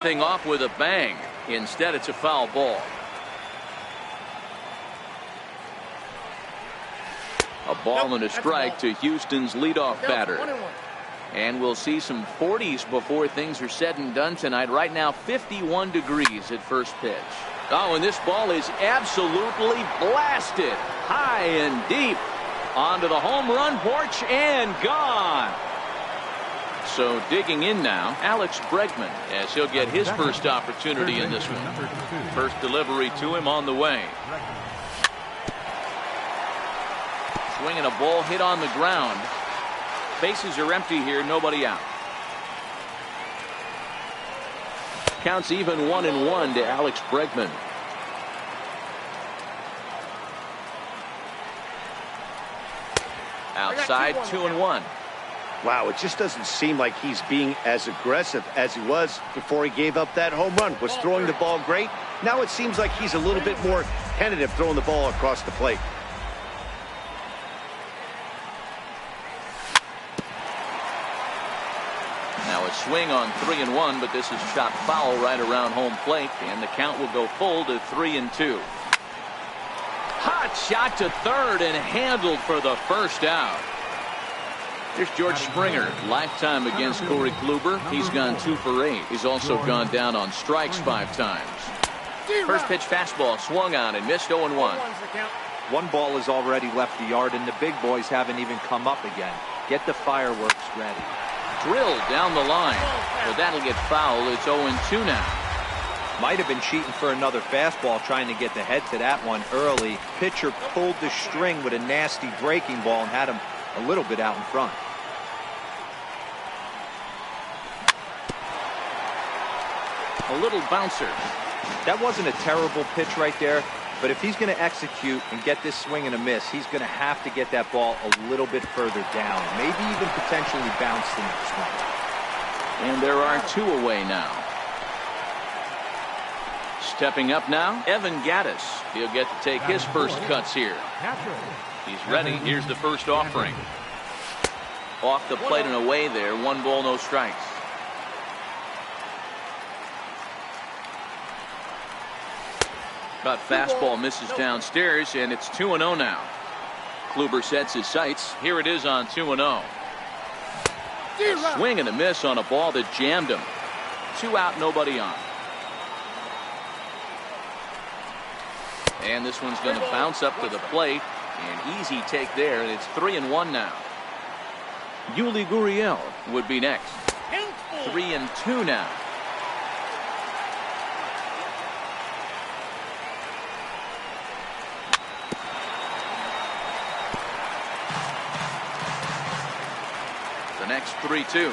everything off with a bang. Instead, it's a foul ball. A ball and a strike to Houston's leadoff batter. And we'll see some 40s before things are said and done tonight. Right now, 51 degrees at first pitch. Oh, and this ball is absolutely blasted high and deep onto the home run porch and gone. So digging in now, Alex Bregman, as he'll get his first opportunity in this one. First delivery to him on the way. Swinging a ball hit on the ground. Bases are empty here, nobody out. Counts even 1-1 to Alex Bregman. Outside, 2-1. Wow, it just doesn't seem like he's being as aggressive as he was before he gave up that home run. Was throwing the ball great. Now it seems like he's a little bit more tentative throwing the ball across the plate. Now a swing on 3-1, but this is shot foul right around home plate, and the count will go full to 3-2. Hot shot to third and handled for the first out. Here's George Springer, lifetime against Corey Kluber. He's gone 2 for 8. He's also gone down on strikes 5 times. First pitch fastball swung on and missed 0-1. One ball has already left the yard, and the big boys haven't even come up again. Get the fireworks ready. Drilled down the line, but that'll get foul. It's 0-2 now. Might have been cheating for another fastball, trying to get the head to that one early. Pitcher pulled the string with a nasty breaking ball and had him a little bit out in front. A little bouncer. That wasn't a terrible pitch right there, but if he's going to execute and get this swing and a miss, he's going to have to get that ball a little bit further down, maybe even potentially bounce the next one. And there are 2 away now. Stepping up now, Evan Gattis. He'll get to take his first cuts here. He's ready. Here's the first offering. Off the plate and away there. 1 ball, no strikes. Cut fastball misses downstairs, and it's 2-0 now. Kluber sets his sights. Here it is on 2-0. A swing and a miss on a ball that jammed him. 2 out, nobody on. And this one's going to bounce up to the plate. An easy take there, and it's 3-1 now. Yuli Gurriel would be next. 3-2 now. The next 3-2.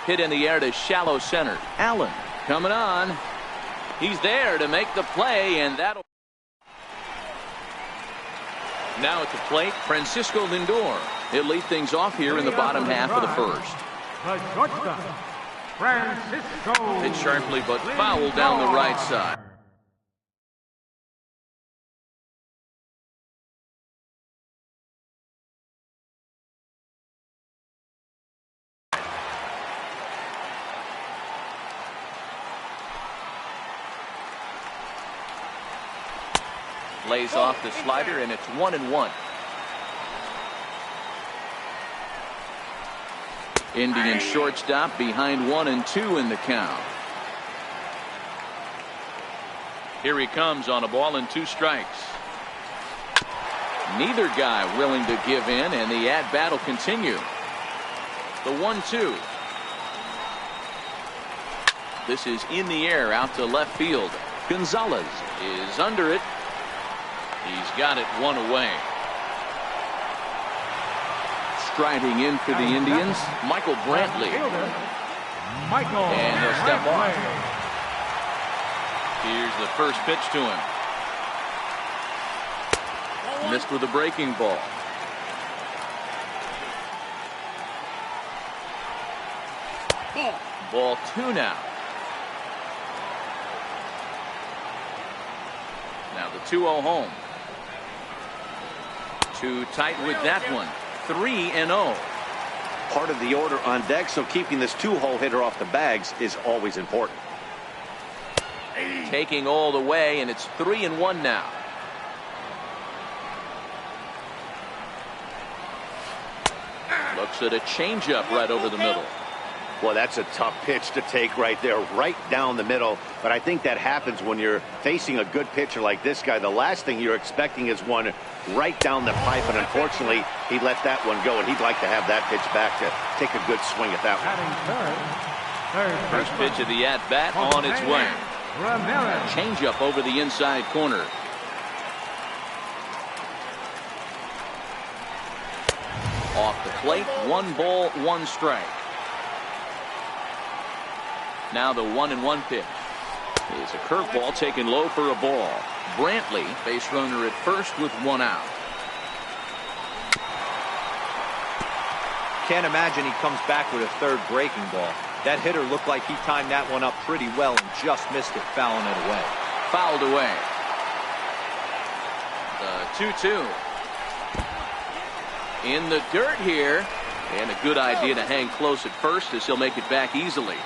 Hit in the air to shallow center. Allen coming on. He's there to make the play, and that'll. Now at the plate, Francisco Lindor. He'll lead things off here in the bottom half of the first. Hit sharply, but foul down the right side. Lays off the slider, and it's 1-1. Indian shortstop behind 1-2 in the count. Here he comes on a ball and 2 strikes. Neither guy willing to give in, and the at-bat will continue. The 1-2. This is in the air out to left field. Gonzalez is under it. He's got it 1 away. Striding in for the Indians, Michael Brantley. And he'll step off. Here's the first pitch to him. Missed with a breaking ball. Ball 2 now. Now the 2-0 home. Too tight with that one. 3-0. part of the order on deck, so keeping this two-hole hitter off the bags is always important. Taking all the way, and it's 3-1 now. Looks at a changeup right over the middle. Well, that's a tough pitch to take right there, right down the middle. But I think that happens when you're facing a good pitcher like this guy. The last thing you're expecting is one right down the pipe, and unfortunately, he let that one go, and he'd like to have that pitch back to take a good swing at that one. First pitch of the at-bat on its way. Changeup over the inside corner. Off the plate, 1 ball, 1 strike. Now the 1-1 pitch is a curveball taken low for a ball. Brantley, base runner at first with 1 out. Can't imagine he comes back with a third breaking ball. That hitter looked like he timed that one up pretty well and just missed it, fouling it away. Fouled away. The 2-2. In the dirt here, and a good idea to hang close at first as he'll make it back easily.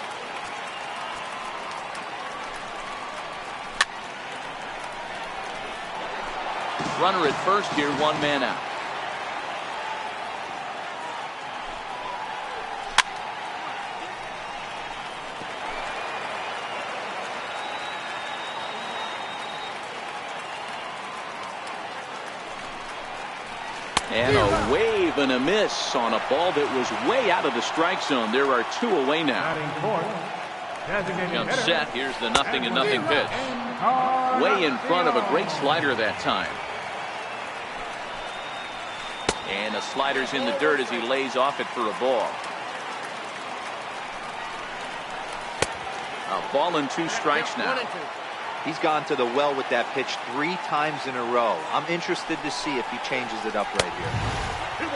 Runner at first here, 1 man out. And a wave and a miss on a ball that was way out of the strike zone. There are 2 away now. Jump set. Here's the 0-0 pitch. Way in front of a great slider that time. And the slider's in the dirt as he lays off it for a ball. A ball and 2 strikes now. He's gone to the well with that pitch 3 times in a row. I'm interested to see if he changes it up right here.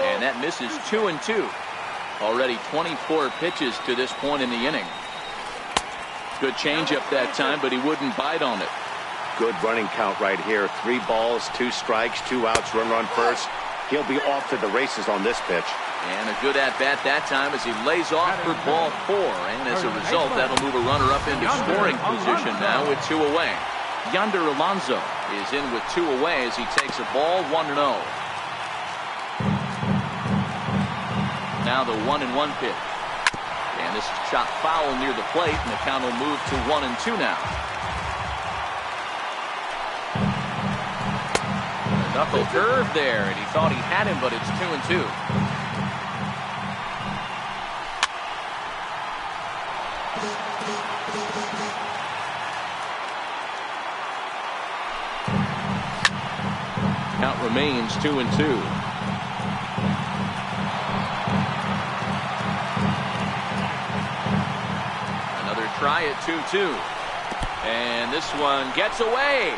And that misses 2-2. Already 24 pitches to this point in the inning. Good changeup that time, but he wouldn't bite on it. Good running count right here. 3 balls, 2 strikes, 2 outs, run first. He'll be off to the races on this pitch. And a good at-bat that time as he lays off for ball 4. And as a result, that'll move a runner up into scoring position now with 2 away. Yonder Alonso is in with 2 away as he takes a ball, 1-0. Now the 1-1 pitch. And this is shot foul near the plate, and the count will move to 1-2 now. Knuckle curve there, and he thought he had him, but it's 2-2. Count remains 2-2. Another try at 2-2. And this one gets away.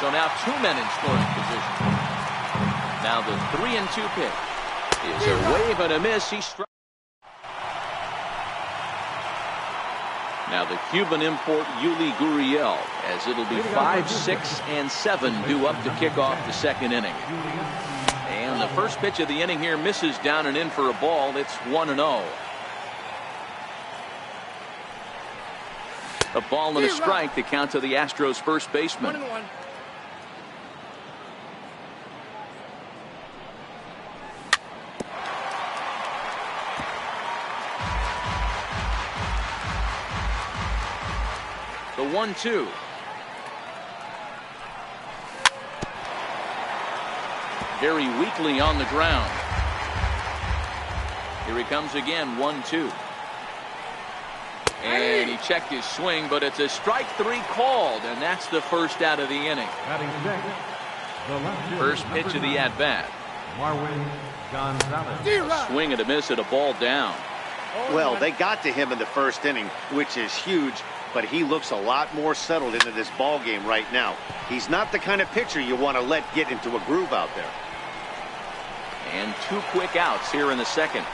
So now 2 men in scoring position. Now the 3-2 pitch is a wave and a miss. He struck. Now the Cuban import Yuli Gurriel, as it'll be 5, 6, and 7 due up to kick off the 2nd inning. And the first pitch of the inning here misses down and in for a ball. It's 1-0. A ball and a strike, the count to the Astros first baseman. 1-1. The 1-2. Very weakly on the ground. Here he comes again, 1-2. And he checked his swing, but it's a strike 3 called, and that's the first out of the inning. First pitch of the at-bat. Swing and a miss at a ball down. Well, they got to him in the first inning, which is huge, but he looks a lot more settled into this ball game right now. He's not the kind of pitcher you want to let get into a groove out there. And 2 quick outs here in the 2nd.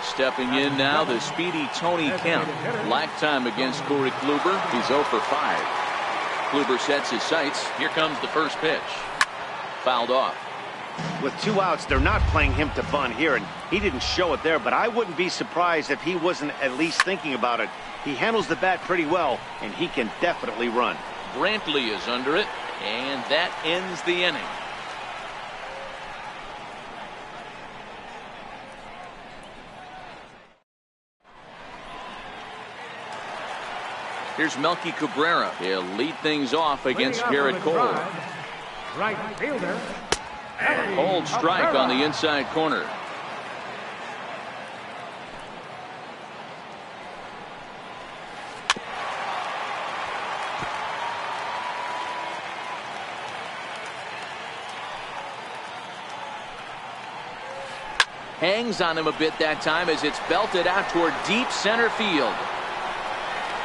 Stepping in now, the speedy Tony Kemp. Lifetime against Corey Kluber. He's 0 for 5. Kluber sets his sights. Here comes the first pitch. Fouled off. With 2 outs, they're not playing him to bunt here, and he didn't show it there, but I wouldn't be surprised if he wasn't at least thinking about it. He handles the bat pretty well, and he can definitely run. Brantley is under it, and that ends the inning. Here's Melky Cabrera. He'll lead things off against Garrett Cole. Right fielder. Cold strike on the inside corner. Hangs on him a bit that time as it's belted out toward deep center field.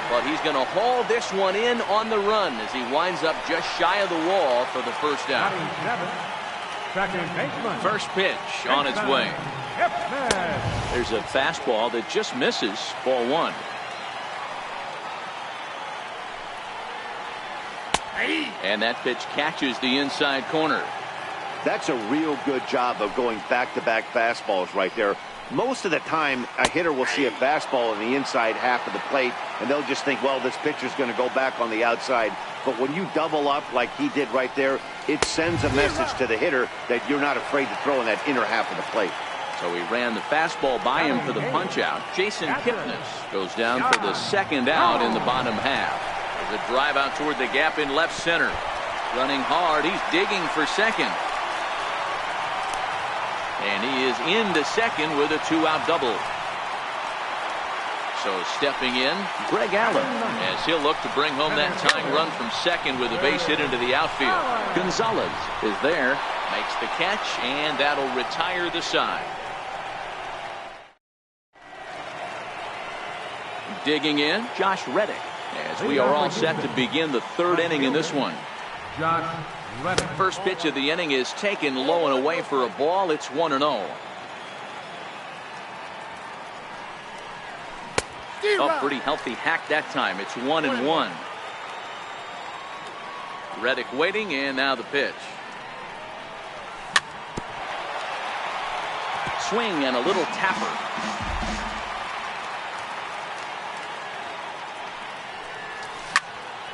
But he's going to haul this one in on the run as he winds up just shy of the wall for the first out. First pitch on its way. There's a fastball that just misses. Ball 1. And that pitch catches the inside corner. That's a real good job of going back-to-back fastballs right there. Most of the time, a hitter will see a fastball in the inside half of the plate, and they'll just think, well, this pitcher's going to go back on the outside. But when you double up like he did right there, it sends a message to the hitter that you're not afraid to throw in that inner half of the plate. So he ran the fastball by him for the punch-out. Jason Kipnis goes down for the second out in the bottom half. There's a drive out toward the gap in left center. Running hard, he's digging for second. And he is into second with a 2-out double. So stepping in, Greg Allen, as he'll look to bring home that tying run from second with a base hit into the outfield. Gonzalez is there, makes the catch, and that'll retire the side. Digging in, Josh Reddick, as we are all set to begin the third inning in this one. First pitch of the inning is taken low and away for a ball. It's 1-0. Oh, pretty healthy hack that time. It's 1-1. Reddick waiting, and now the pitch. Swing and a little tapper.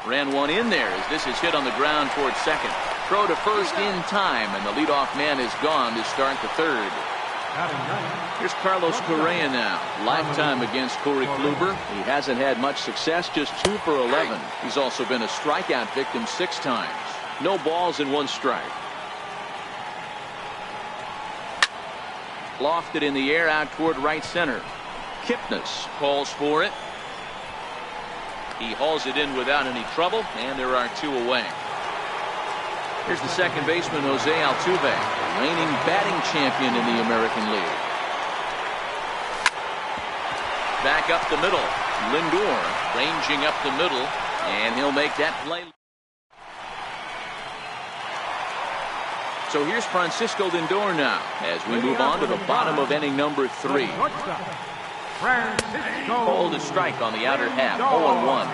Ran one in there as this is hit on the ground towards second. Throw to first in time, and the leadoff man is gone to start the third. Here's Carlos Correa now. Lifetime against Corey Kluber. He hasn't had much success, just 2 for 11. He's also been a strikeout victim 6 times. No balls and 1 strike. Lofted in the air out toward right center. Kipnis calls for it. He hauls it in without any trouble, and there are 2 away. Here's the second baseman, Jose Altuve, reigning batting champion in the American League. Back up the middle. Lindor ranging up the middle, and he'll make that play. So here's Francisco Lindor now as we move on to the bottom of inning number 3. Hold a strike on the outer half. 0-1.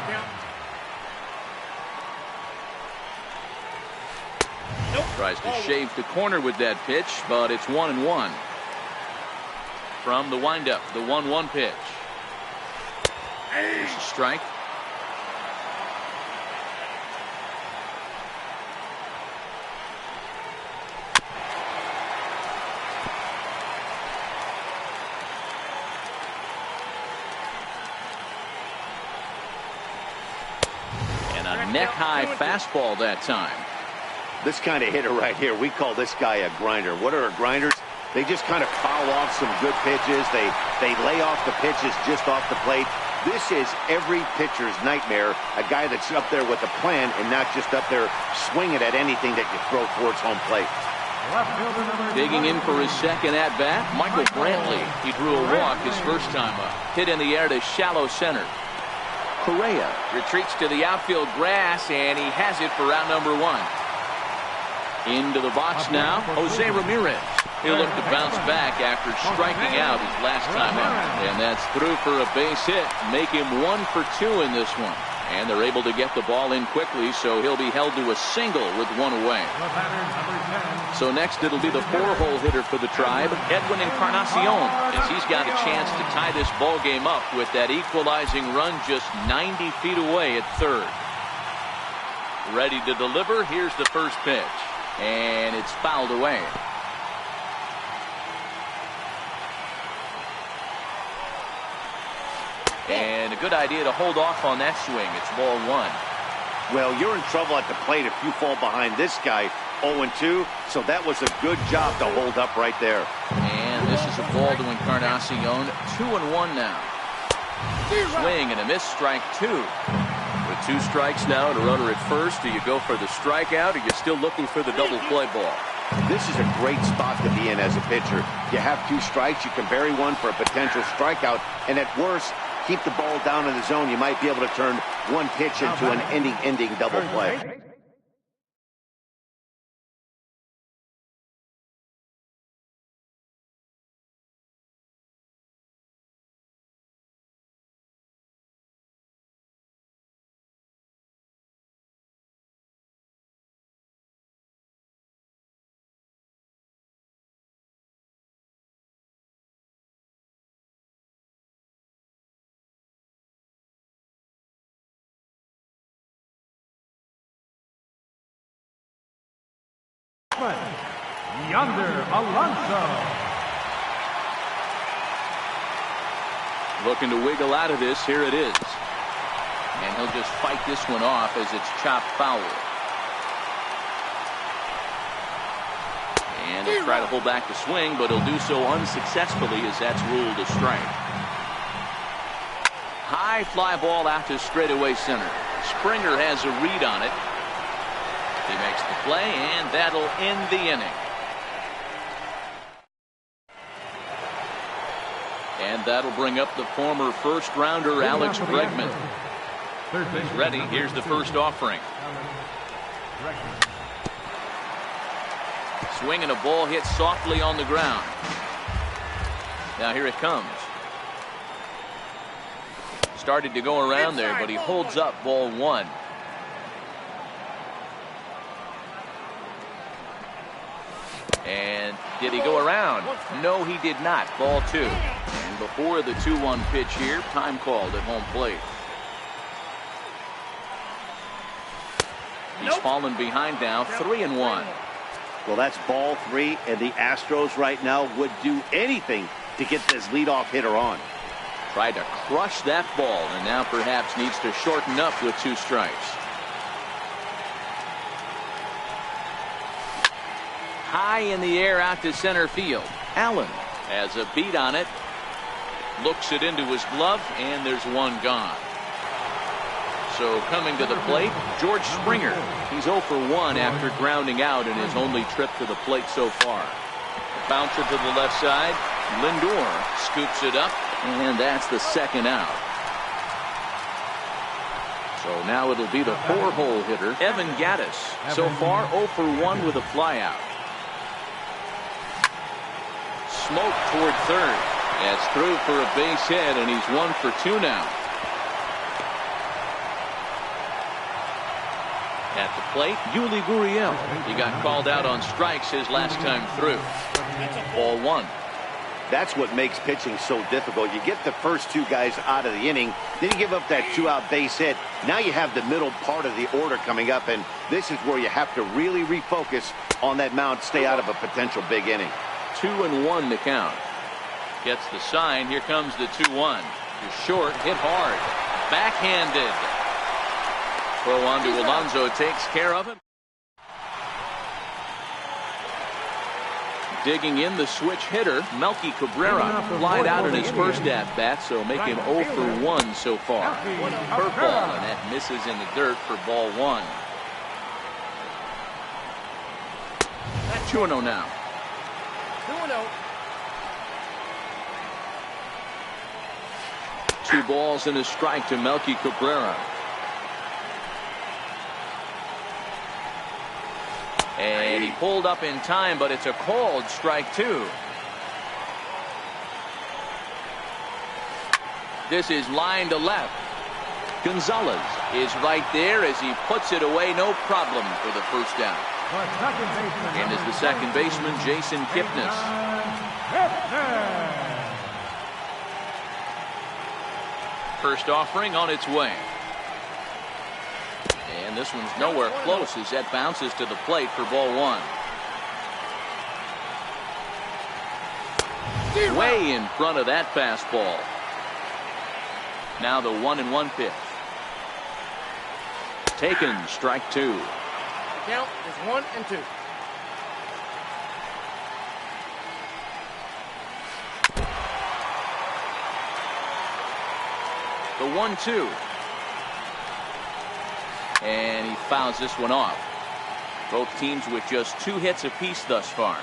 Tries to shave the corner with that pitch, but it's 1-1. From the windup, the 1-1 pitch. There's a strike. Neck-high fastball that time. This kind of hitter right here, we call this guy a grinder. What are grinders? They just kind of foul off some good pitches. They lay off the pitches just off the plate. This is every pitcher's nightmare, a guy that's up there with a plan and not just up there swinging at anything that you throw towards home plate. Digging in for his second at-bat, Michael Brantley. He drew a walk his first time up. Hit in the air to shallow center. Correa retreats to the outfield grass, and he has it for round number 1. Into the box now, Jose Ramirez. He'll look to bounce back after striking out his last time out. And that's through for a base hit. Make him 1 for 2 in this one. And they're able to get the ball in quickly, so he'll be held to a single with one away. So next it'll be the 4-hole hitter for the Tribe, Edwin Encarnacion, as he's got a chance to tie this ball game up with that equalizing run just 90 feet away at third. Ready to deliver. Here's the first pitch, and it's fouled away. And a good idea to hold off on that swing. It's ball one. Well, you're in trouble at the plate if you fall behind this guy 0-2, so that was a good job to hold up right there. And this is a ball to Encarnacion. 2-1 now. Swing and a miss, strike two. With 2 strikes now and a runner at first, do you go for the strikeout or are you still looking for the double play ball? This is a great spot to be in as a pitcher. You have 2 strikes, you can bury one for a potential strikeout, and at worst, keep the ball down in the zone. You might be able to turn one pitch into an ending double play. Yonder Alonso. Looking to wiggle out of this. Here it is. And he'll just fight this one off as it's chopped foul. And he'll try to hold back the swing, but he'll do so unsuccessfully as that's ruled a strike. High fly ball out to straightaway center. Springer has a read on it. He makes the play, and that'll end the inning. And that'll bring up the former first-rounder Alex Bregman. He's ready. Here's the first offering. Swing and a ball hit softly on the ground. Now here it comes. Started to go around there, but he holds up ball one. And did he go around? No, he did not. Ball two. And before the 2-1 pitch here, time called at home plate. He's fallen behind now, 3-1. Well, that's ball 3, and the Astros right now would do anything to get this leadoff hitter on. Tried to crush that ball, and now perhaps needs to shorten up with 2 strikes. High in the air out to center field. Allen has a beat on it. Looks it into his glove, and there's one gone. So coming to the plate, George Springer. He's 0 for 1 after grounding out in his only trip to the plate so far. A bouncer to the left side. Lindor scoops it up, and that's the second out. So now it'll be the 4-hole hitter, Evan Gattis. So far 0 for 1 with a flyout. Smoke toward third. That's through for a base hit, and he's 1 for 2 now. At the plate, Yuli Gurriel. He got called out on strikes his last time through. Ball 1. That's what makes pitching so difficult. You get the first 2 guys out of the inning, then you give up that 2-out base hit. Now you have the middle part of the order coming up, and this is where you have to really refocus on that mound, stay out of a potential big inning. 2-1 to count. Gets the sign. Here comes the 2-1. To short, hit hard. Backhanded. Throw on to Alonso, takes care of it. Digging in the switch hitter, Melky Cabrera. Flied out in his first at-bat, so make him 0 for 1 so far. Curveball, and that misses in the dirt for ball 1. 2-0 now. 2-0. 2 balls and a strike to Melky Cabrera. And he pulled up in time, but it's a called strike 2. This is line to left. Gonzalez is right there as he puts it away, no problem for the first down. And is the second baseman, Jason Kipnis. First offering on its way. And this one's nowhere close as that bounces to the plate for ball one. Way in front of that fastball. Now the 1-1 pitch. Taken, strike two. The count is 1-2. The 1-2. And he fouls this one off. Both teams with just 2 hits apiece thus far.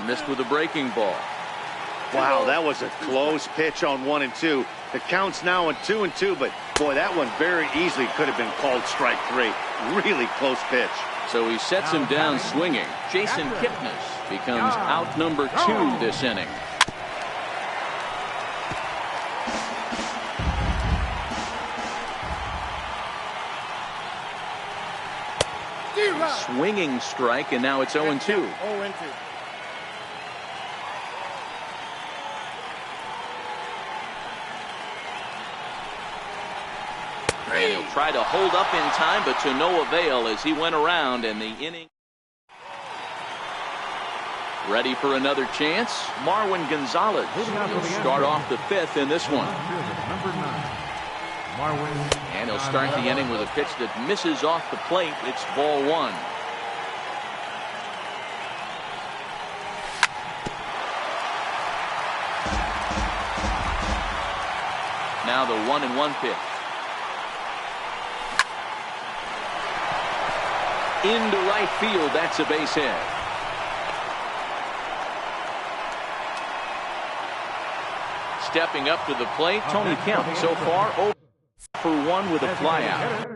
Missed with a breaking ball. Wow, that was a close pitch on 1-2. The count's now on 2-2, but boy, that one very easily could have been called strike three. Really close pitch. So he sets him down swinging. Jason Kipnis becomes out number 2 this inning. Swinging strike, and now it's 0-2. 0-2. And he'll try to hold up in time, but to no avail as he went around, and the inning. Ready for another chance. Marwin Gonzalez will start off the 5th in this one. And he'll start the inning with a pitch that misses off the plate. It's ball one. Now the 1-1 pitch. Into right field, that's a base hit. Stepping up to the plate, Tony Kemp. So far, 0 for 1 with a flyout.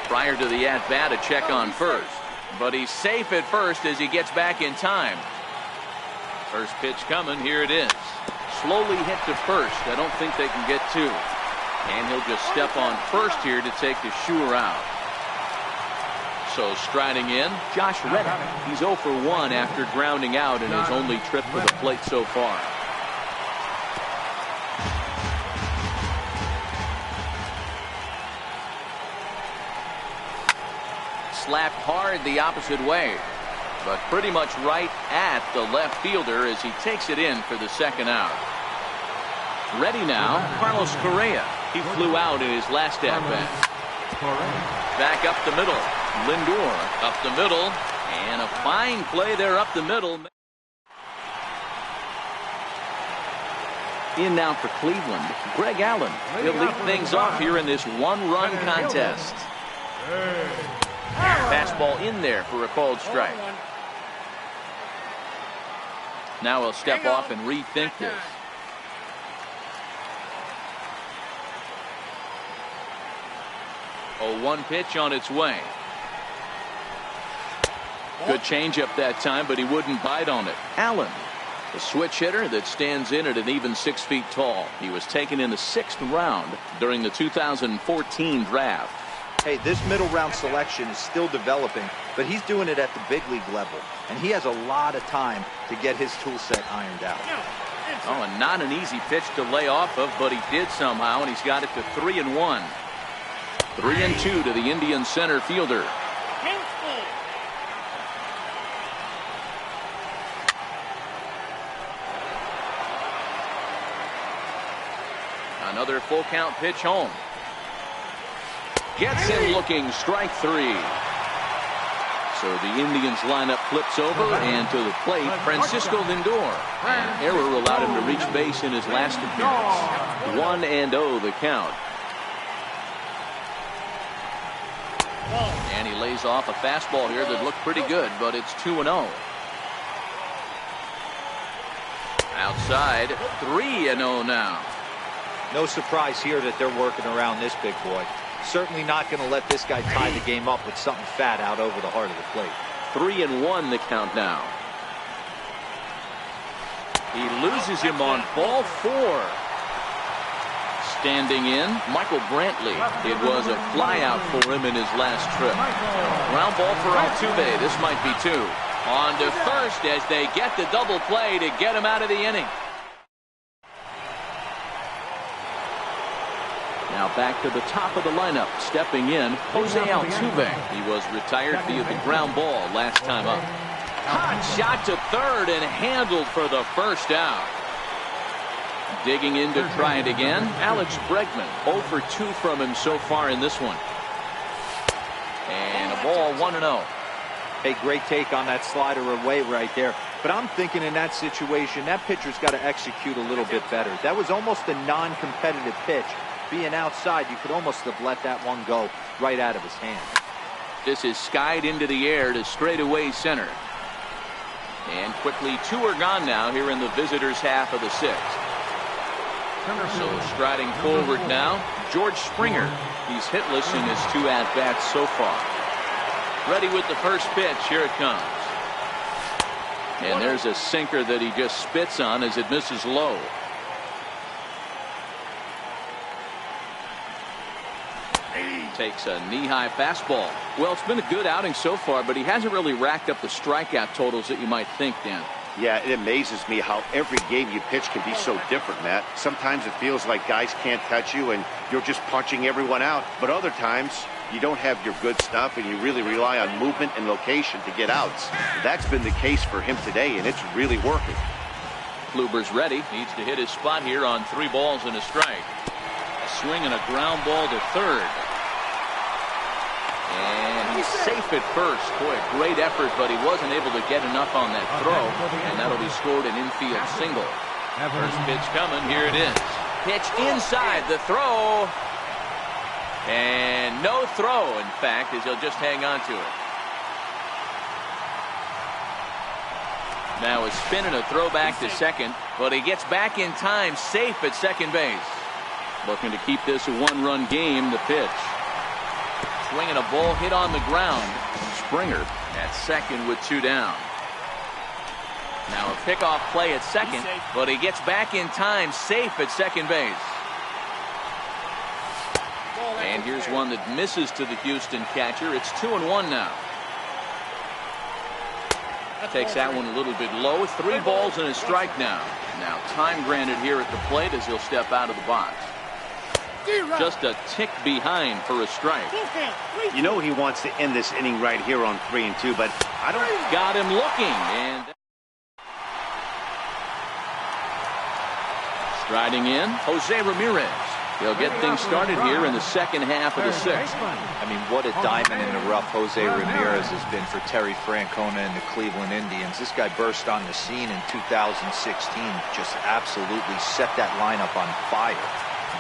Prior to the at-bat, a check on first. But he's safe at first as he gets back in time. First pitch coming. Here it is. Slowly hit to first. I don't think they can get 2. And he'll just step on first here to take the sure out. So striding in, Josh Reddick. He's 0 for 1 after grounding out in his only trip to the plate so far. Slapped hard the opposite way, but pretty much right at the left fielder as he takes it in for the second out. Ready now, Carlos Correa. He flew out in his last at-bat. Back up the middle. Lindor up the middle, and a fine play there up the middle. In now for Cleveland, Greg Allen. He'll lead things off here in this 1-run contest. Fastball in there for a called strike. Now he'll step off and rethink this. A 1 pitch on its way. Good changeup that time, but he wouldn't bite on it. Allen, the switch hitter that stands in at an even 6 feet tall. He was taken in the 6th round during the 2014 draft. Hey, this middle round selection is still developing, but he's doing it at the big league level, and he has a lot of time to get his tool set ironed out. Oh, and not an easy pitch to lay off of, but he did somehow, and he's got it to 3-1. 3-2 to the Indian center fielder. Another full count pitch home. Gets him looking, strike 3. So the Indians lineup flips over, and to the plate, Francisco Lindor. An error allowed him to reach base in his last appearance. 1-0 the count. And he lays off a fastball here that looked pretty good, but it's 2-0. Outside, 3-0 now. No surprise here that they're working around this big boy. Certainly not going to let this guy tie the game up with something fat out over the heart of the plate. 3-1 the count now. He loses him on ball 4. Standing in, Michael Brantley. It was a flyout for him in his last trip. Ground ball for Altuve. This might be 2. On to first as they get the double play to get him out of the inning. Now back to the top of the lineup. Stepping in, Jose Altuve. He was retired via the ground ball last time up. Hot shot to third and handled for the first out. Digging in to try it again, Alex Bregman. 0 for 2 from him so far in this one. And a ball, 1-0. Hey, great take on that slider away right there. But I'm thinking in that situation, that pitcher's got to execute a little bit better. That was almost a non-competitive pitch. Being outside, you could almost have let that one go right out of his hand. This is skied into the air to straightaway center. And quickly 2 are gone now here in the visitors' half of the 6th. So striding forward now, George Springer. He's hitless in his 2 at-bats so far. Ready with the first pitch. Here it comes. And there's a sinker that he just spits on as it misses low. Takes a knee-high fastball. Well, it's been a good outing so far, but he hasn't really racked up the strikeout totals that you might think, Dan. Yeah, it amazes me how every game you pitch can be so different, Matt. Sometimes it feels like guys can't touch you and you're just punching everyone out. But other times, you don't have your good stuff and you really rely on movement and location to get outs. That's been the case for him today, and it's really working. Kluber's ready. Needs to hit his spot here on 3 balls and a strike. A swing and a ground ball to third. And he's safe at first. Boy, a great effort, but he wasn't able to get enough on that throw, and that'll be scored an infield single. First pitch coming. Here it is. Pitch inside the throw. And no throw, in fact, as he'll just hang on to it. Now a spin and a throw back to second, but he gets back in time, safe at second base. Looking to keep this a 1-run game. The pitch. Swinging a ball hit on the ground. Springer at second with 2 down. Now a pickoff play at second, but he gets back in time, safe at second base. And here's one that misses to the Houston catcher. It's 2-1 now. Takes that one a little bit low. 3 balls and a strike now. Now time granted here at the plate as he'll step out of the box. Just a tick behind for a strike. You know he wants to end this inning right here on 3-2, but I don't. Got him looking. And striding in, Jose Ramirez. He'll get things started here in the second half of the 6th. I mean, what a diamond in the rough Jose Ramirez has been for Terry Francona and the Cleveland Indians. This guy burst on the scene in 2016, just absolutely set that lineup on fire.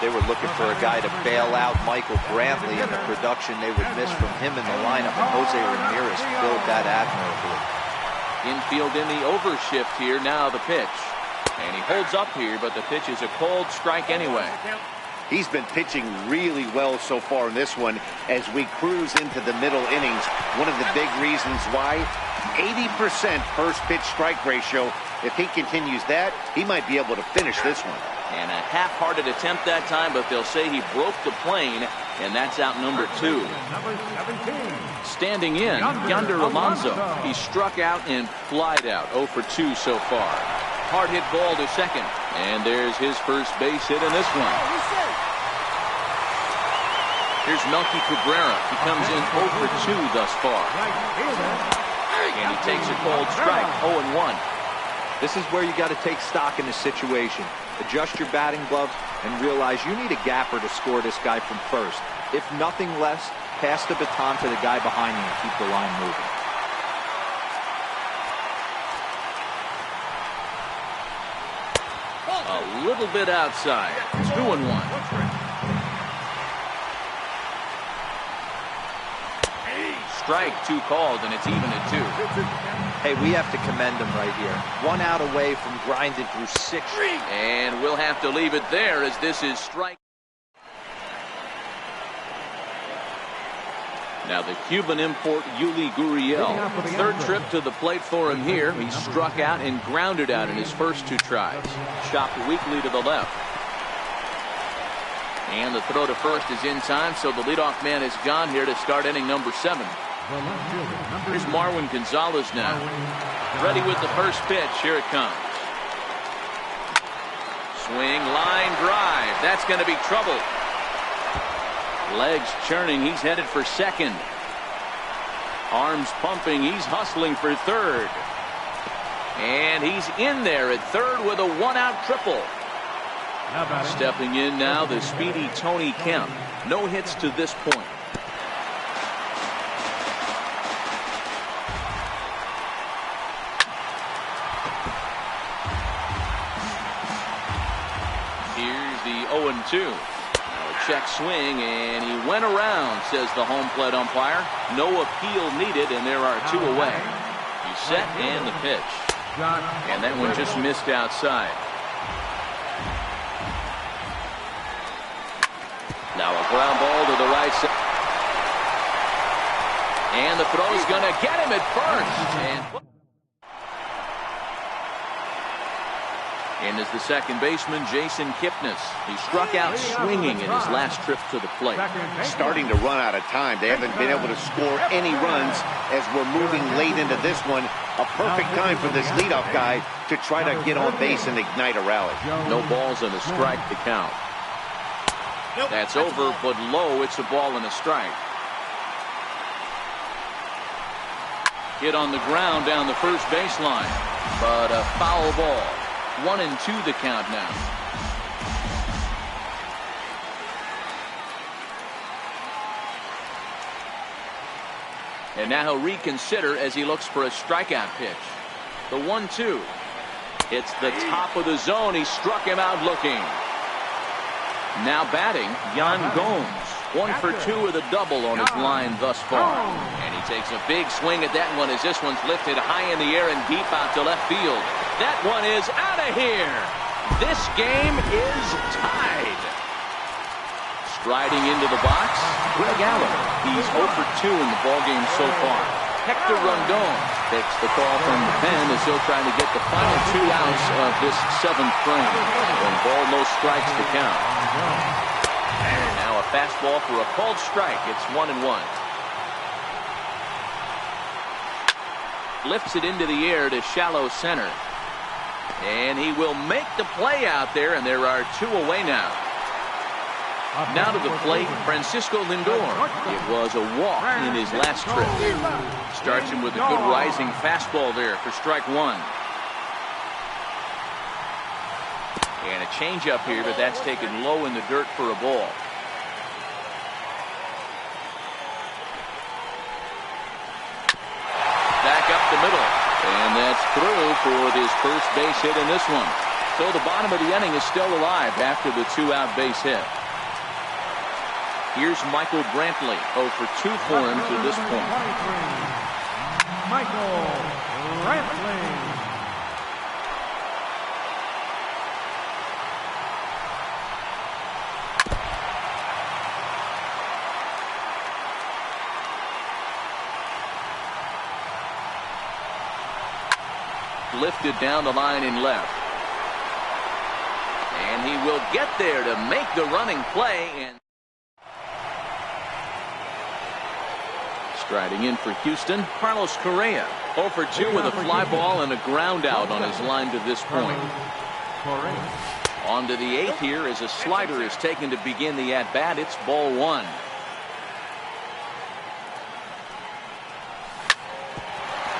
They were looking for a guy to bail out Michael Brantley, and the production they would miss from him in the lineup, and Jose Ramirez filled that admirably. Infield in the overshift here. Now the pitch. And he holds up here, but the pitch is a cold strike anyway. He's been pitching really well so far in this one as we cruise into the middle innings. One of the big reasons why, 80% first pitch strike ratio. If he continues that, he might be able to finish this one. And a half-hearted attempt that time, but they'll say he broke the plane, and that's out number 2. Standing in, Yonder Alonso. He struck out and flied out. 0 for 2 so far. Hard hit ball to second, and there's his first base hit in this one. Here's Melky Cabrera. He comes in 0 for 2 thus far. And he takes a cold strike, 0-1. This is where you got to take stock in this situation. Adjust your batting gloves and realize you need a gapper to score this guy from first. If nothing less, pass the baton to the guy behind you and keep the line moving. A little bit outside. 2-1. Strike 2 called, and it's even at 2. Hey, we have to commend him right here. 1 out away from grinding through 6. And we'll have to leave it there as this is strike. Now the Cuban import Yuli Gurriel. 3rd trip to the plate for him here. He struck out and grounded out in his first 2 tries. Chopped weakly to the left. And the throw to first is in time, so the leadoff man is gone here to start inning number 7. Here's Marwin Gonzalez now. Ready with the first pitch. Here it comes. Swing, line drive. That's going to be trouble. Legs churning. He's headed for second. Arms pumping. He's hustling for third. And he's in there at third with a 1-out triple. Stepping in now, the speedy Tony Kemp. No hits to this point. Here's the 0-2. Check swing, and he went around, says the home plate umpire. No appeal needed, and there are 2 away. He's set, and the pitch. And that one just missed outside. Now a ground ball to the right side. And the throw is going to get him at first. And is the second baseman, Jason Kipnis. He struck out swinging in his last trip to the plate. Starting to run out of time. They haven't been able to score any runs as we're moving late into this one. A perfect time for this leadoff guy to try to get on base and ignite a rally. No balls and a strike to count. That's over, but low. It's a ball and a strike. Hit on the ground down the first baseline, but a foul ball. 1-2 the count now. And now he'll reconsider as he looks for a strikeout pitch. The 1-2. It's the top of the zone. He struck him out looking. Now batting, Yan Gomes. 1 for 2 with a double on his line thus far. And he takes a big swing at that one as this one's lifted high in the air and deep out to left field. That one is out of here. This game is tied. Striding into the box, Greg Allen. He's 0 for 2 in the ballgame so far. Hector Rondon takes the call from the pen as he'll try to get the final 2 outs of this 7th frame. 1 ball, no strikes to count. And now a fastball for a called strike. It's 1-1. Lifts it into the air to shallow center. And he will make the play out there, and there are 2 away now. Now to the plate, Francisco Lindor. It was a walk in his last trip. Starts him with a good rising fastball there for strike 1. And a changeup here, but that's taken low in the dirt for a ball. Back up the middle. And that's through for his first base hit in this one. So the bottom of the inning is still alive after the 2-out base hit. Here's Michael Brantley. 0 for 2 for him to this point. Michael Brantley. Lifted down the line in left. And he will get there to make the running play. And striding in for Houston, Carlos Correa. 0 for 2 with a fly ball and a ground out on his line to this point. On to the 8th here as a slider is taken to begin the at-bat. It's ball 1.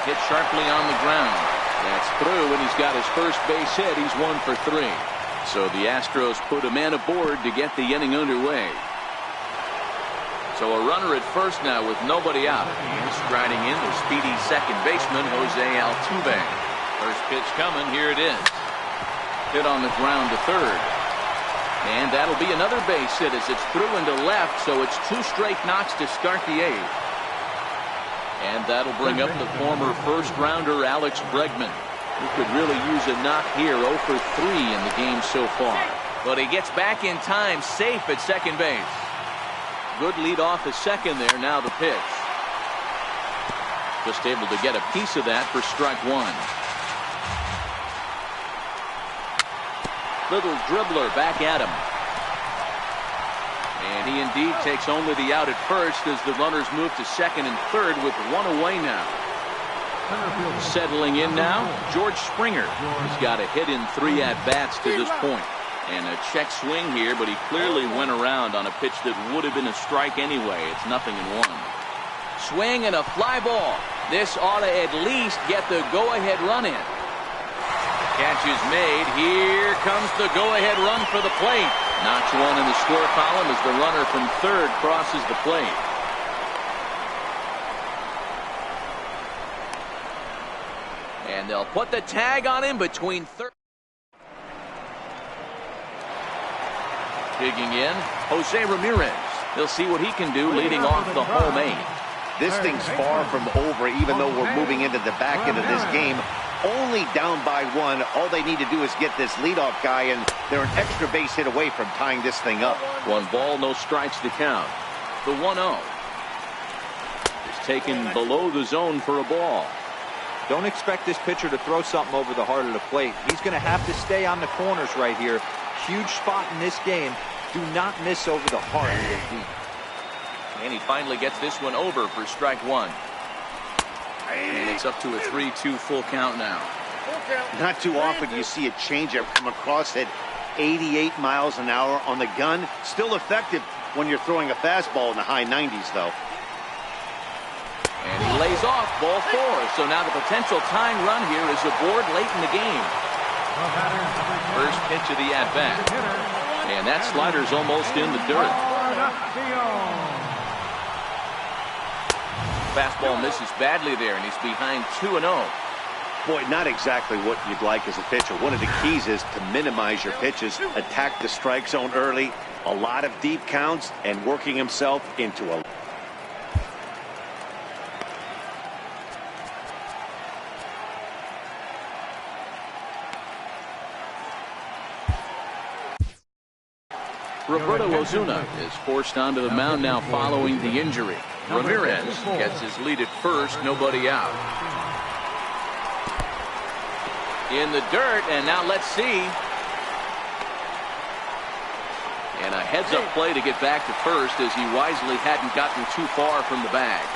Hit sharply on the ground. That's through, and he's got his first base hit. He's 1 for 3. So the Astros put a man aboard to get the inning underway. So a runner at first now with nobody out. And striding in the speedy second baseman, Jose Altuve. First pitch coming. Here it is. Hit on the ground to third. And that'll be another base hit as it's through into left, so it's 2 straight knocks to start the 8th. And that'll bring up the former first-rounder Alex Bregman, who could really use a knock here. 0 for 3 in the game so far. But he gets back in time, safe at second base. Good lead off the second there. Now the pitch. Just able to get a piece of that for strike 1. Little dribbler back at him. And he indeed takes only the out at first as the runners move to second and third with 1 away now. Settling in now, George Springer. He's got a hit in 3 at-bats to this point. And a check swing here, but he clearly went around on a pitch that would have been a strike anyway. It's 0-1. Swing and a fly ball. This ought to at least get the go-ahead run in. Catch is made. Here comes the go-ahead run for the plate. Notch 1 in the score column as the runner from third crosses the plate. And they'll put the tag on him between third. Digging in, Jose Ramirez. They'll see what he can do leading off the home 8. This thing's far from over, even though we're moving into the back end of this game. Only down by 1. All they need to do is get this leadoff guy, and they're an extra base hit away from tying this thing up. 1 ball, no strikes to count. The 1-0 is taken below the zone for a ball. Don't expect this pitcher to throw something over the heart of the plate. He's going to have to stay on the corners right here. Huge spot in this game. Do not miss over the heart. And he finally gets this one over for strike 1. And it's up to a 3-2 full count now. Not too often you see a changeup come across at 88 miles an hour on the gun. Still effective when you're throwing a fastball in the high 90s, though. And he lays off ball 4. So now the potential tying run here is aboard late in the game. First pitch of the at-bat. And that slider's almost in the dirt. Fastball misses badly there, and he's behind 2-0. Boy, not exactly what you'd like as a pitcher. One of the keys is to minimize your pitches, attack the strike zone early, a lot of deep counts, and working himself into a... Roberto Ozuna is forced onto the mound now following the injury. Ramirez gets his lead at first, nobody out. In the dirt, and now let's see. And a heads-up play to get back to first as he wisely hadn't gotten too far from the bag.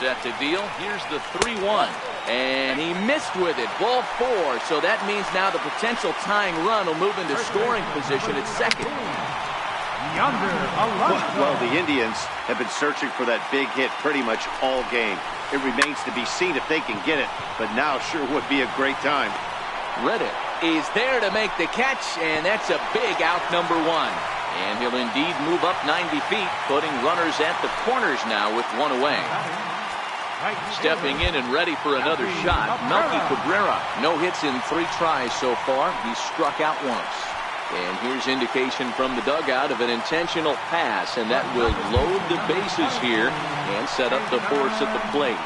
Set to deal. Here's the 3-1. And he missed with it. Ball 4. So that means now the potential tying run will move into scoring position at second. Well, the Indians have been searching for that big hit pretty much all game. It remains to be seen if they can get it, but now sure would be a great time. Reddick is there to make the catch, and that's a big out, number 1. And he'll indeed move up 90 feet, putting runners at the corners now with 1 away. Stepping in and ready for another shot, Melky Cabrera. No hits in 3 tries so far. He's struck out once. And here's indication from the dugout of an intentional pass, and that will load the bases here and set up the force at the plate.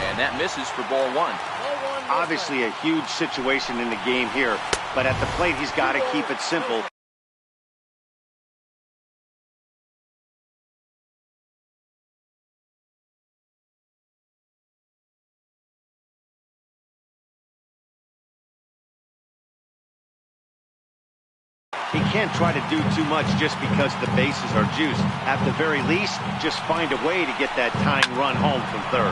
And that misses for ball 1. Obviously a huge situation in the game here, but at the plate he's got to keep it simple. He can't try to do too much just because the bases are juiced. At the very least, just find a way to get that tying run home from third.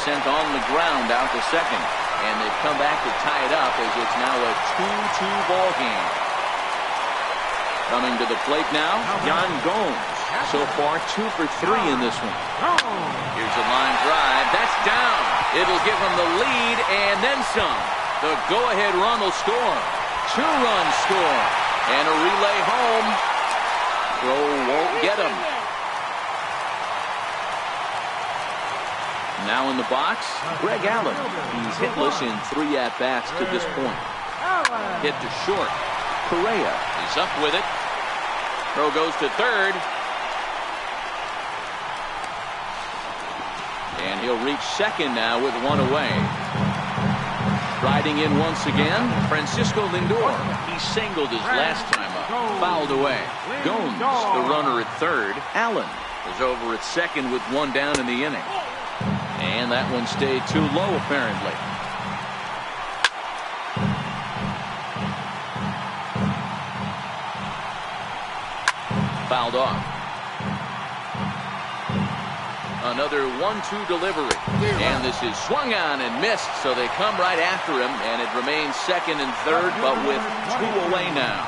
Sent on the ground out to second. And they've come back to tie it up as it's now a 2-2 ball game. Coming to the plate now, Yan Gomes. So far, 2 for 3 in this one. Here's a line drive. That's down. It'll give him the lead and then some. The go-ahead run will score. 2-run score. And a relay home. Throw won't get him. Now in the box, Greg Allen. He's hitless in 3 at-bats to this point. Hit to short. Correa is up with it. Throw goes to third. And he'll reach second now with 1 away. Riding in once again, Francisco Lindor. He singled his last time up. Fouled away. Gomes, the runner at third. Allen is over at second with 1 down in the inning. And that one stayed too low, apparently. Fouled off. Another 1-2 delivery. And this is swung on and missed, so they come right after him, and it remains second and third, but with 2 away now.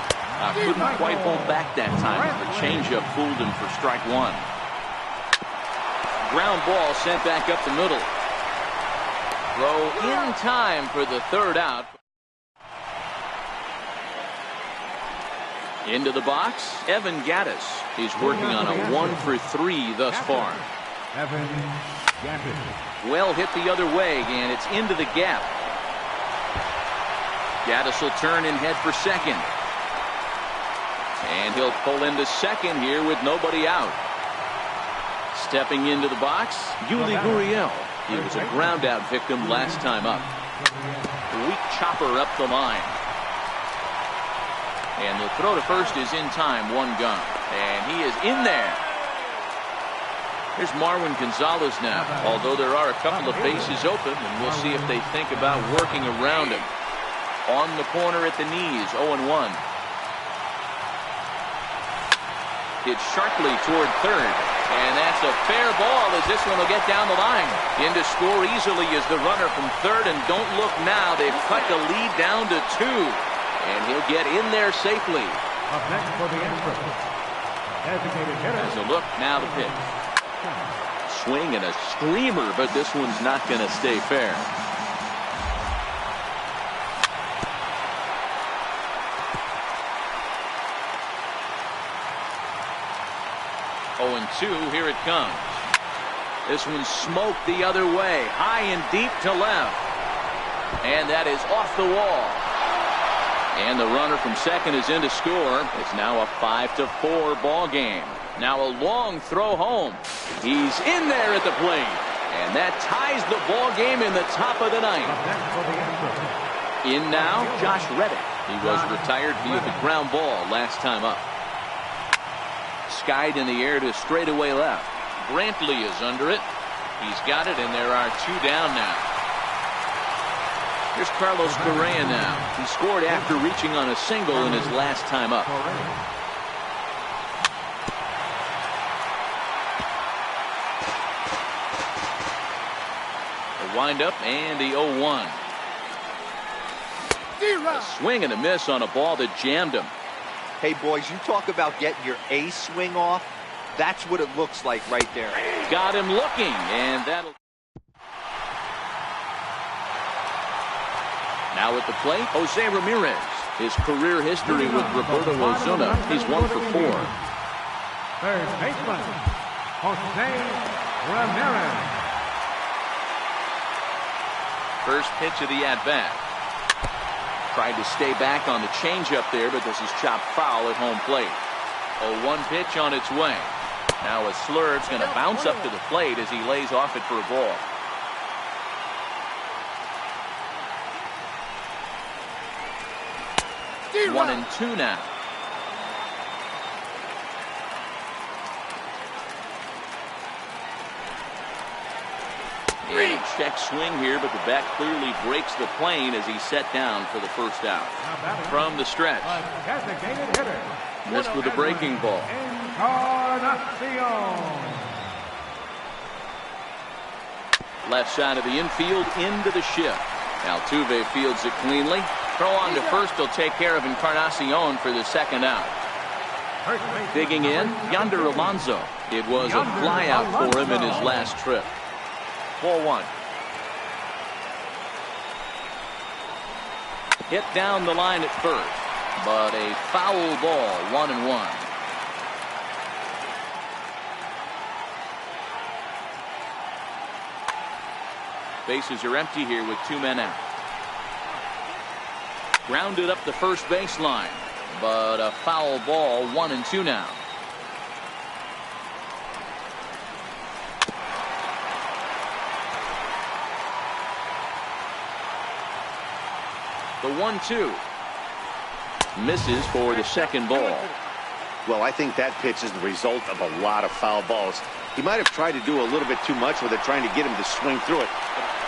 Couldn't quite hold back that time. The changeup fooled him for strike 1. Ground ball sent back up the middle. Throw in time for the third out. Into the box, Evan Gattis. He's working on a 1 for 3 thus far. Evan Gattis. Well hit the other way, and it's into the gap. Gattis will turn and head for second. And he'll pull into second here with nobody out. Stepping into the box, Yuli Gurriel. He was a ground out victim last time up. Weak chopper up the line. And the throw to first is in time, 1 gone. And he is in there. Here's Marwin Gonzalez now, although there are a couple of bases open, and we'll see if they think about working around him. On the corner at the knees, 0-1. Hit sharply toward third. And that's a fair ball as this one will get down the line. In to score easily is the runner from third, and don't look now. They've cut the lead down to 2. And he'll get in there safely. Up next for the Astros, designated hitter. As a look, now the pitch. Swing and a screamer, but this one's not going to stay fair. Oh, and 2, here it comes. This one smoked the other way, high and deep to left. And that is off the wall. And the runner from second is in to score. It's now a 5-4 ball game. Now a long throw home. He's in there at the plate. And that ties the ball game in the top of the 9th. In now, Josh Reddick. He was retired via the ground ball last time up. Skied in the air to straightaway left. Brantley is under it. He's got it, and there are 2 down now. Here's Carlos Correa now. He scored after reaching on a single in his last time up. The windup and the 0-1. A swing and a miss on a ball that jammed him. Hey, boys, you talk about getting your A swing off. That's what it looks like right there. Got him looking, and that'll... Now at the plate, Jose Ramirez. His career history with Roberto Ozuna, he's 1 for 4. Third baseman, Jose Ramirez. First pitch of the at-bat. Tried to stay back on the changeup there, but this is chopped foul at home plate. A 1 pitch on its way. Now a slurve's going to bounce up to the plate as he lays off it for a ball. One and 2 now. And check swing here, but the bat clearly breaks the plane as he's set down for the first out. From the stretch. Designated hitter. Missed with a breaking ball. Left side of the infield into the shift. Altuve fields it cleanly. Throw on to first will take care of Encarnacion for the second out. Digging in, Yonder Alonso. It was a flyout for him in his last trip. 4-1. Hit down the line at first, but a foul ball, 1-1. Bases are empty here with 2 men out. Grounded up the first baseline, but a foul ball, 1-2 now. The 1-2 misses for the second ball. Well, I think that pitch is the result of a lot of foul balls. He might have tried to do a little bit too much with it, trying to get him to swing through it.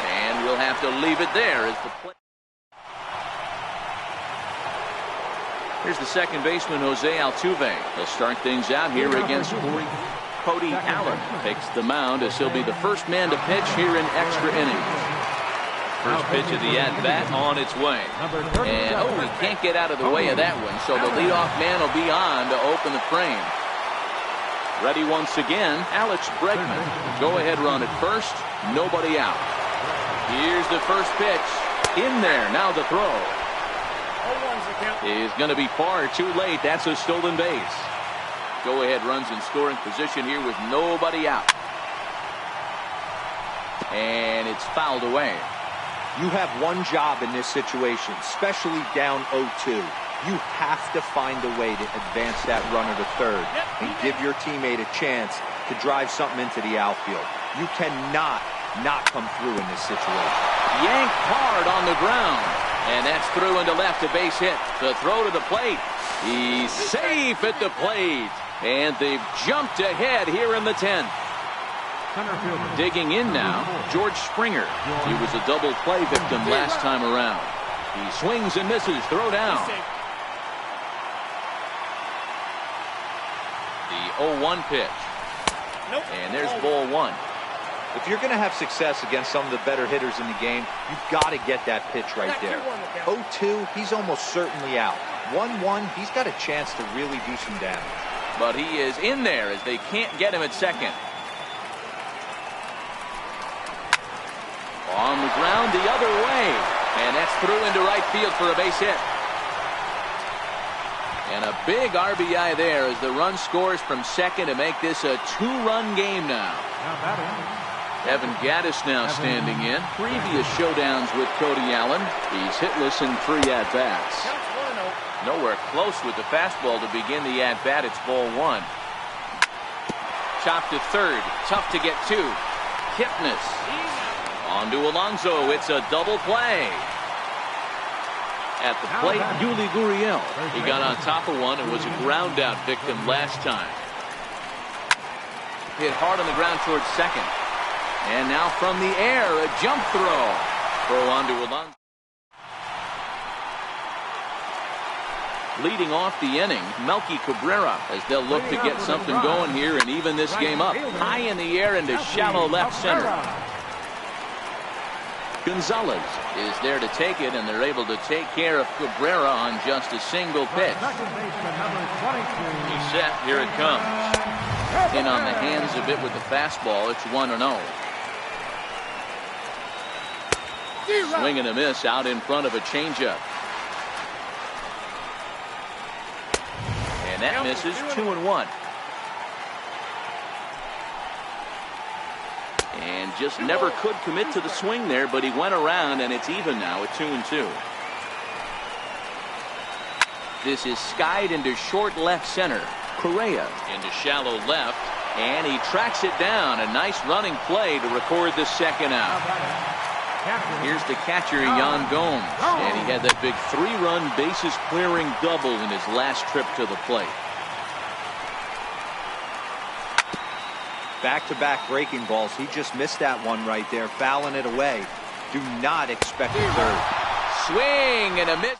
And we'll have to leave it there as the play. Here's the second baseman, Jose Altuve. He'll start things out here against Cody Allen. Takes the mound as he'll be the first man to pitch here in extra innings. First pitch of the at-bat on its way. And, he can't get out of the way of that one, so the leadoff man will be on to open the frame. Ready once again, Alex Bregman. Go-ahead run at first, nobody out. Here's the first pitch. In there, now the throw. Is going to be far too late. That's a stolen base. Go-ahead runs in scoring position here with nobody out. And it's fouled away. You have one job in this situation, especially down 0-2. You have to find a way to advance that runner to third and give your teammate a chance to drive something into the outfield. You cannot not come through in this situation. Yanked hard on the ground. And that's through into left, a base hit. The throw to the plate. He's safe at the plate. And they've jumped ahead here in the 10th. Digging in now, George Springer. He was a double play victim last time around. He swings and misses. Throw down. The 0-1 pitch. And there's ball 1. If you're going to have success against some of the better hitters in the game, you've got to get that pitch right there. 0-2, he's almost certainly out. 1-1, he's got a chance to really do some damage. But he is in there as they can't get him at second. On the ground the other way. And that's through into right field for a base hit. And a big RBI there as the run scores from second to make this a 2-run game now. Evan Gattis now standing in. Previous showdowns with Cody Allen. He's hitless in 3 at-bats. Nowhere close with the fastball to begin the at-bat. It's ball 1. Chopped to third. Tough to get to. Kipnis. On to Alonso. It's a double play. At the plate, Yuli Gurriel. He got on top of one and was a ground out victim last time. Hit hard on the ground towards second. And now from the air, a jump throw. Throw on to Alonso. Leading off the inning, Melky Cabrera, as they'll look to get something going here and even this game up. High in the air into shallow left center. Gonzalez is there to take it, and they're able to take care of Cabrera on just a single pitch. He's set. Here it comes. In on the hands a bit with the fastball. It's 1-0. Swing and a miss out in front of a changeup. And that misses. 2-1. And just never could commit to the swing there, but he went around, and it's even now at 2-2. This is skied into short left center. Correa into shallow left, and he tracks it down. A nice running play to record the second out. Here's the catcher, Yan Gomes, and he had that big 3-run bases clearing double in his last trip to the plate. Back-to-back breaking balls. He just missed that one right there, fouling it away. Do not expect a third. Swing and a miss.